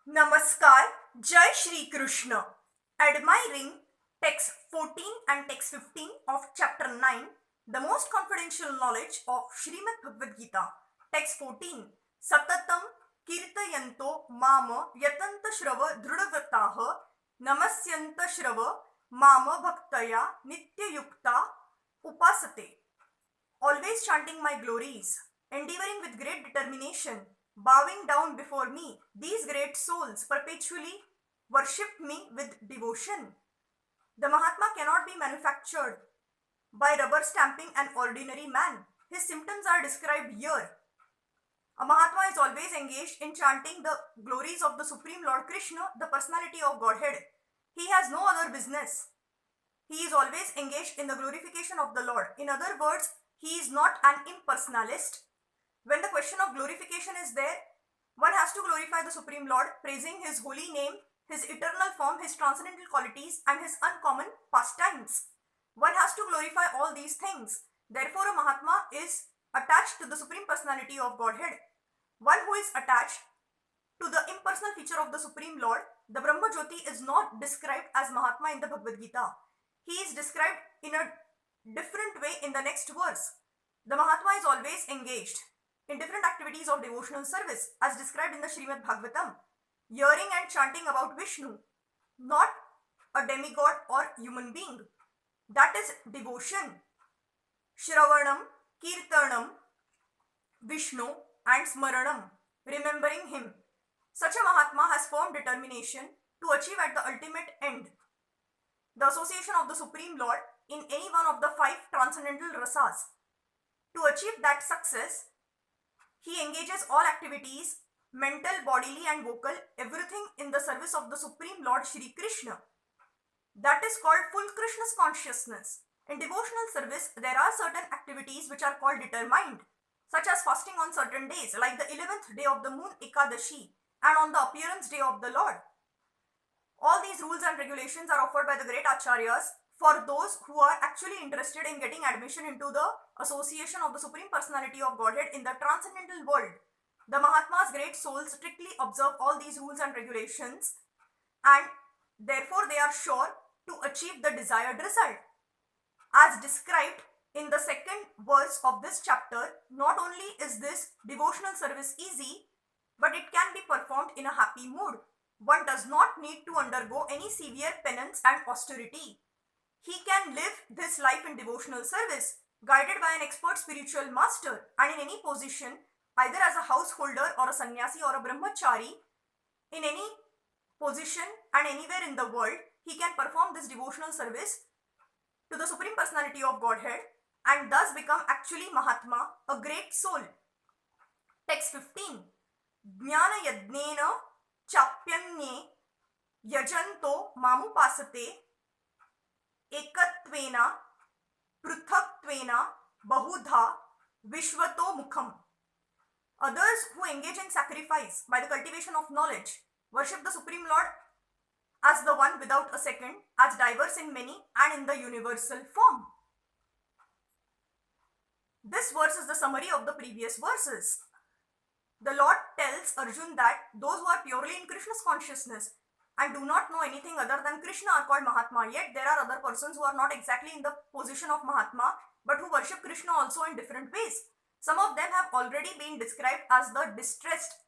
Namaskar, Jai Shri Krishna. Admiring text 14 and text 15 of chapter 9, the most confidential knowledge of Srimad Bhagavad Gita. Text 14. Satatam kirtayanto mama yatanta shrava drudavataha namasyanta shrava mama bhaktaya nityayukta upasate. Always chanting my glories, endeavoring with great determination, bowing down before me, these great souls perpetually worship me with devotion. The Mahatma cannot be manufactured by rubber stamping an ordinary man. His symptoms are described here. A Mahatma is always engaged in chanting the glories of the Supreme Lord Krishna, the personality of Godhead. He has no other business. He is always engaged in the glorification of the Lord. In other words, he is not an impersonalist. When the question of glorification is there, one has to glorify the Supreme Lord, praising his holy name, his eternal form, his transcendental qualities, and his uncommon pastimes. One has to glorify all these things. Therefore, a Mahatma is attached to the Supreme Personality of Godhead. One who is attached to the impersonal feature of the Supreme Lord, the Brahma Jyoti, is not described as Mahatma in the Bhagavad Gita. He is described in a different way in the next verse. The Mahatma is always engaged in different activities of devotional service as described in the Srimad Bhagavatam, hearing and chanting about Vishnu, not a demigod or human being. That is devotion. Shravanam, Kirtanam, Vishnu and Smaranam, remembering him. Such a Mahatma has firm determination to achieve at the ultimate end the association of the Supreme Lord in any one of the 5 transcendental rasas. To achieve that success, he engages all activities, mental, bodily and vocal, everything in the service of the Supreme Lord Shri Krishna. That is called full Krishna's consciousness. In devotional service, there are certain activities which are called determined, such as fasting on certain days, like the 11th day of the moon Ekadashi, and on the appearance day of the Lord. All these rules and regulations are offered by the great acharyas for those who are actually interested in getting admission into the association of the Supreme Personality of Godhead in the transcendental world. The Mahatma's great souls strictly observe all these rules and regulations, and therefore they are sure to achieve the desired result. As described in the second verse of this chapter, not only is this devotional service easy, but it can be performed in a happy mood. One does not need to undergo any severe penance and austerity. He can live this life in devotional service, guided by an expert spiritual master, and in any position, either as a householder or a sannyasi or a brahmachari, in any position and anywhere in the world, he can perform this devotional service to the Supreme Personality of Godhead and thus become actually Mahatma, a great soul. Text 15. Jnana yadnena chapyanye yajanto mamupasate ekattvena pruthakttvena bahudha vishvato mukham. Others who engage in sacrifice by the cultivation of knowledge worship the Supreme Lord as the one without a second, as diverse in many and in the universal form. This verse is the summary of the previous verses. The Lord tells Arjun that those who are purely in Krishna's consciousness and do not know anything other than Krishna are called Mahatma. Yet there are other persons who are not exactly in the position of Mahatma, but who worship Krishna also in different ways. Some of them have already been described as the distressed,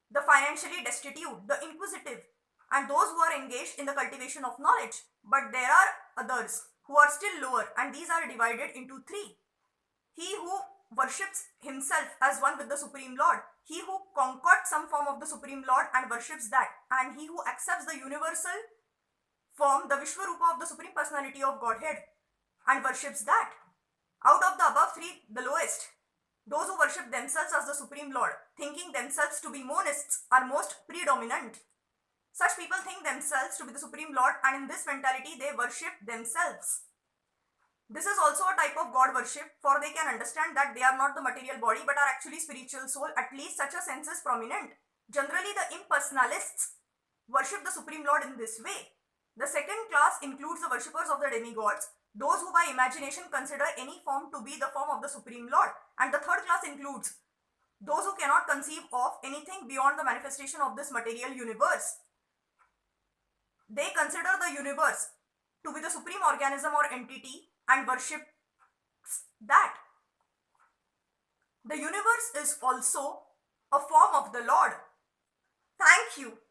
the financially destitute, the inquisitive, and those who are engaged in the cultivation of knowledge. But there are others who are still lower, and these are divided into 3. He who worships himself as one with the Supreme Lord, he who concocts some form of the Supreme Lord and worships that, and he who accepts the universal form, the Vishwarupa of the Supreme Personality of Godhead, and worships that. Out of the above 3, the lowest, those who worship themselves as the Supreme Lord, thinking themselves to be monists, are most predominant. Such people think themselves to be the Supreme Lord, and in this mentality they worship themselves. This is also a type of God worship, for they can understand that they are not the material body but are actually spiritual soul. At least such a sense is prominent. Generally, the impersonalists worship the Supreme Lord in this way. The second class includes the worshippers of the demigods, those who by imagination consider any form to be the form of the Supreme Lord. And the third class includes those who cannot conceive of anything beyond the manifestation of this material universe. They consider the universe to be the supreme organism or entity and worship that. The universe is also a form of the Lord. Thank you.